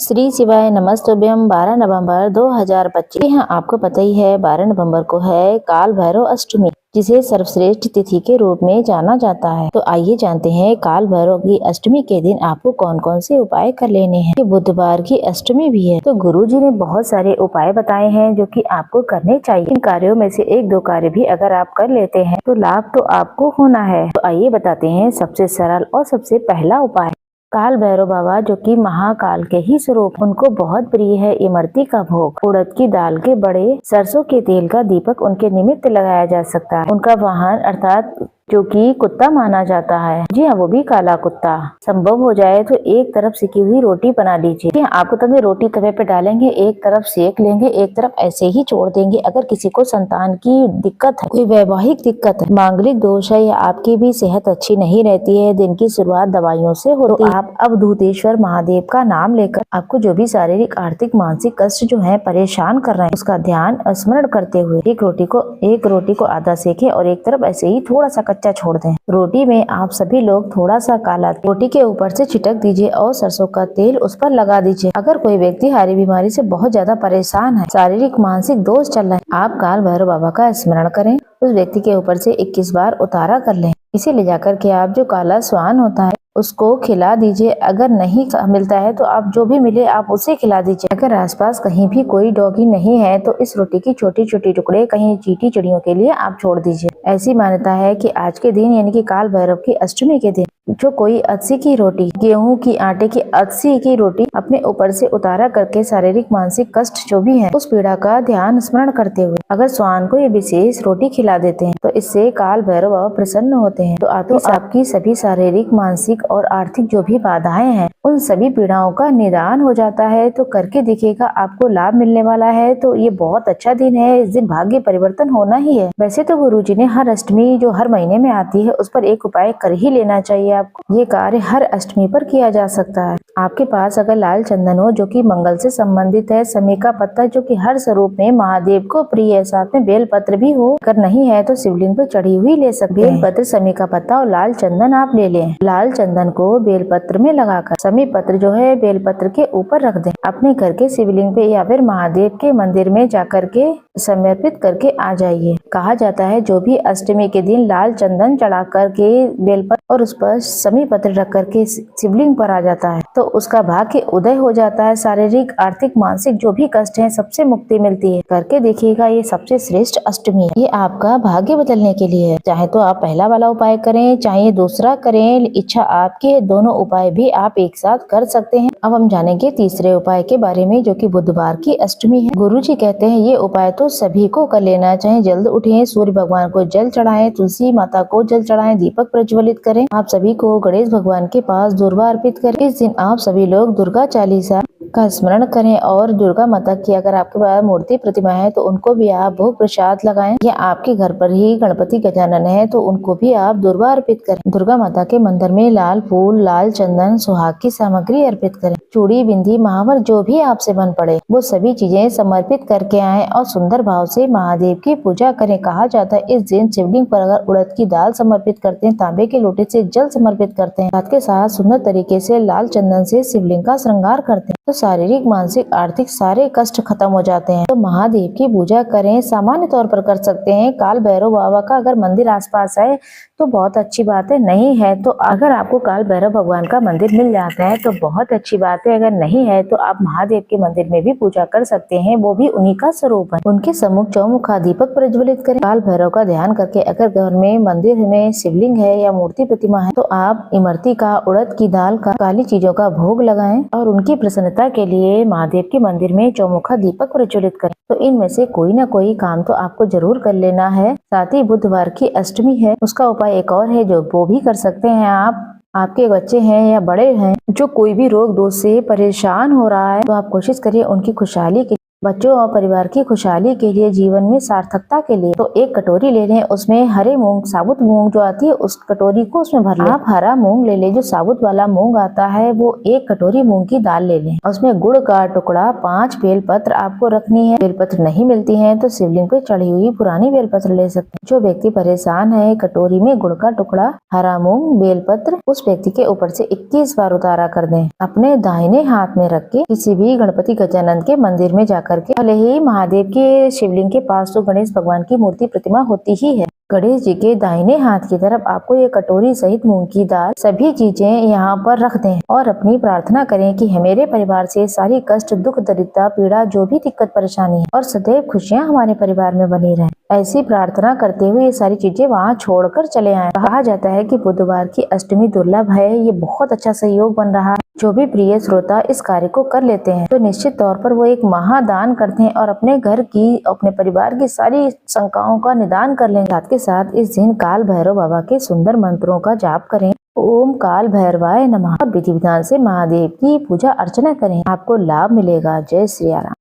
श्री शिवाय नमस्तुभ्यम। 12 नवंबर 2025। हाँ, आपको पता ही है 12 नवंबर को है काल भैरव अष्टमी, जिसे सर्वश्रेष्ठ तिथि के रूप में जाना जाता है। तो आइए जानते हैं काल भैरव की अष्टमी के दिन आपको कौन कौन से उपाय कर लेने हैं। बुधवार की अष्टमी भी है, तो गुरुजी ने बहुत सारे उपाय बताए हैं जो कि आपको करने चाहिए। इन कार्यों में से एक दो कार्य भी अगर आप कर लेते हैं तो लाभ तो आपको होना है। तो आइए बताते हैं सबसे सरल और सबसे पहला उपाय। काल भैरव बाबा जो कि महाकाल के ही स्वरूप, उनको बहुत प्रिय है इमरती का भोग। उड़द की दाल के बड़े, सरसों के तेल का दीपक उनके निमित्त लगाया जा सकता है। उनका वाहन अर्थात जो कि कुत्ता माना जाता है, जी हाँ, वो भी काला कुत्ता। संभव हो जाए तो एक तरफ सिकी हुई रोटी बना लीजिए। जी हाँ, आपको तभी रोटी तवे पे डालेंगे, एक तरफ सेक लेंगे, एक तरफ ऐसे ही छोड़ देंगे। अगर किसी को संतान की दिक्कत है, कोई वैवाहिक दिक्कत है, मांगलिक दोष है या आपकी भी सेहत अच्छी नहीं रहती है, दिन की शुरुआत दवाइयों से हो, तो आप अवधूतेश्वर महादेव का नाम लेकर आपको जो भी शारीरिक आर्थिक मानसिक कष्ट जो है परेशान कर रहे हैं, उसका ध्यान स्मरण करते हुए एक रोटी को आधा सेके और एक तरफ ऐसे ही थोड़ा सा कच्चा छोड़ दें। रोटी में आप सभी लोग थोड़ा सा काला रोटी के ऊपर से छिटक दीजिए और सरसों का तेल उस पर लगा दीजिए। अगर कोई व्यक्ति हारी बीमारी से बहुत ज्यादा परेशान है, शारीरिक मानसिक दोष चल रहा है, आप काल भैरव बाबा का स्मरण करें, उस व्यक्ति के ऊपर से 21 बार उतारा कर लें। इसे ले जाकर के आप जो काला स्वान होता है उसको खिला दीजिए। अगर नहीं मिलता है तो आप जो भी मिले आप उसे खिला दीजिए। अगर आसपास कहीं भी कोई डॉगी नहीं है तो इस रोटी की छोटी छोटी टुकड़े कहीं चींटी चिड़ियों के लिए आप छोड़ दीजिए। ऐसी मान्यता है कि आज के दिन यानी कि काल भैरव की अष्टमी के दिन जो कोई अस्सी की रोटी, गेहूं की आटे की अस्सी की रोटी अपने ऊपर से उतारा करके शारीरिक मानसिक कष्ट जो भी है उस पीड़ा का ध्यान स्मरण करते हुए अगर स्वान को ये विशेष रोटी खिला देते हैं तो इससे काल भैरव बाबा प्रसन्न होते हैं। तो आपकी सभी शारीरिक मानसिक और आर्थिक जो भी बाधाएं हैं उन सभी पीड़ाओं का निदान हो जाता है। तो करके देखिएगा, आपको लाभ मिलने वाला है। तो ये बहुत अच्छा दिन है, इस दिन भाग्य परिवर्तन होना ही है। वैसे तो गुरुजी ने हर अष्टमी जो हर महीने में आती है उस पर एक उपाय कर ही लेना चाहिए आपको। ये कार्य हर अष्टमी पर किया जा सकता है। आपके पास अगर लाल चंदन हो जो कि मंगल से संबंधित है, समी का पत्ता जो कि हर स्वरूप में महादेव को प्रिय है, साथ में बेल पत्र भी हो, अगर नहीं है तो शिवलिंग पर चढ़ी हुई ले सकते हैं। बेल पत्र, समी का पत्ता और लाल चंदन आप ले लें। लाल चंदन को बेल पत्र में लगाकर समी पत्र जो है बेल पत्र के ऊपर रख दें। अपने घर के शिवलिंग पे या फिर महादेव के मंदिर में जाकर के समर्पित करके आ जाइए। कहा जाता है जो भी अष्टमी के दिन लाल चंदन चढ़ा करके बेलपत्र और उस पर समी पत्र रख करके शिवलिंग पर आ जाता है तो उसका भाग्य उदय हो जाता है। शारीरिक आर्थिक मानसिक जो भी कष्ट है सबसे मुक्ति मिलती है। करके देखिएगा, ये सबसे श्रेष्ठ अष्टमी है। ये आपका भाग्य बदलने के लिए है। चाहे तो आप पहला वाला उपाय करें, चाहे दूसरा करें, इच्छा आपकी है। दोनों उपाय भी आप एक साथ कर सकते हैं। अब हम जानेंगे तीसरे उपाय के बारे में जो कि बुधवार की अष्टमी है। गुरुजी कहते हैं ये उपाय तो सभी को कर लेना चाहिए। जल्द उठें, सूर्य भगवान को जल चढ़ाएं, तुलसी माता को जल चढ़ाएं, दीपक प्रज्वलित करें। आप सभी को गणेश भगवान के पास दुर्वा अर्पित करें। इस दिन आप सभी लोग दुर्गा चालीसा का स्मरण करें और दुर्गा माता की अगर आपके पास मूर्ति प्रतिमा है तो उनको भी आप भोग प्रसाद लगाएं, या आपके घर पर ही गणपति गजानन है तो उनको भी आप दुर्वा अर्पित करें। दुर्गा माता के मंदिर में लाल फूल, लाल चंदन, सुहाग की सामग्री अर्पित करें। चूड़ी, बिंदी, महावर जो भी आपसे बन पड़े वो सभी चीजें समर्पित करके आए और सुंदर भाव से महादेव की पूजा करें। कहा जाता है इस दिन शिवलिंग पर अगर उड़द की दाल समर्पित करते हैं, तांबे के लोटे से जल समर्पित करते हैं, साथ के साथ सुंदर तरीके से लाल चंदन से शिवलिंग का श्रृंगार करते हैं तो शारीरिक मानसिक आर्थिक सारे कष्ट खत्म हो जाते हैं। तो महादेव की पूजा करें। सामान्य तौर पर कर सकते हैं। काल भैरव बाबा का अगर मंदिर आसपास है तो बहुत अच्छी बात है, नहीं है तो अगर आपको काल भैरव भगवान का मंदिर मिल जाता है तो बहुत अच्छी बात है। अगर नहीं है तो आप महादेव के मंदिर में भी पूजा कर सकते हैं, वो भी उन्हीं का स्वरूप है। उनके सम्मुख चौमुखा दीपक प्रज्वलित करें। काल भैरव का ध्यान करके अगर घर में मंदिर में शिवलिंग है या मूर्ति प्रतिमा है तो आप इमरती का, उड़द की दाल का, काली चीजों का भोग लगाएं और उनकी प्रसन्नता के लिए महादेव के मंदिर में चौमुखा दीपक प्रज्वलित करें। तो इनमें से कोई ना कोई काम तो आपको जरूर कर लेना है। साथ ही बुधवार की अष्टमी है, उसका उपाय एक और है जो वो भी कर सकते हैं आप। आपके बच्चे हैं या बड़े हैं जो कोई भी रोग दोष से परेशान हो रहा है तो आप कोशिश करिए उनकी खुशहाली के बच्चों और परिवार की खुशहाली के लिए, जीवन में सार्थकता के लिए, तो एक कटोरी ले लें, उसमें हरे मूंग, साबुत मूंग जो आती है उस कटोरी को उसमें भर लें। आप हरा मूंग ले लें, जो साबुत वाला मूंग आता है, वो एक कटोरी मूंग की दाल ले लें। उसमें गुड़ का टुकड़ा, 5 बेलपत्र आपको रखनी है। बेलपत्र नहीं मिलती है तो शिवलिंग पे चढ़ी हुई पुरानी बेलपत्र ले सकते हैं। जो व्यक्ति परेशान है, कटोरी में गुड़ का टुकड़ा, हरा मूंग, बेलपत्र उस व्यक्ति के ऊपर से 21 बार उतारा कर दें। अपने दाहिने हाथ में रख के किसी भी गणपति गजानन के मंदिर में जाकर के, भले ही महादेव के शिवलिंग के पास तो गणेश भगवान की मूर्ति प्रतिमा होती ही है, गणेश जी के दाहिने हाथ की तरफ आपको ये कटोरी सहित मूंग की दाल, सभी चीजें यहाँ पर रख दें और अपनी प्रार्थना करें कि मेरे परिवार से सारी कष्ट, दुख, दरिद्रता, पीड़ा, जो भी दिक्कत परेशानी है और सदैव खुशियाँ हमारे परिवार में बनी रहें। ऐसी प्रार्थना करते हुए ये सारी चीजें वहाँ छोड़कर चले आएं। कहा जाता है कि बुधवार की अष्टमी दुर्लभ है, ये बहुत अच्छा सहयोग बन रहा है। जो भी प्रिय श्रोता इस कार्य को कर लेते हैं तो निश्चित तौर पर वो एक महादान करते हैं और अपने घर की, अपने परिवार की सारी शंकाओं का निदान कर लेंगे। साथ के साथ इस दिन काल भैरव बाबा के सुंदर मंत्रों का जाप करें। ओम काल भैरवाय नमः और विधि विधान से महादेव की पूजा अर्चना करें। आपको लाभ मिलेगा। जय श्री राम।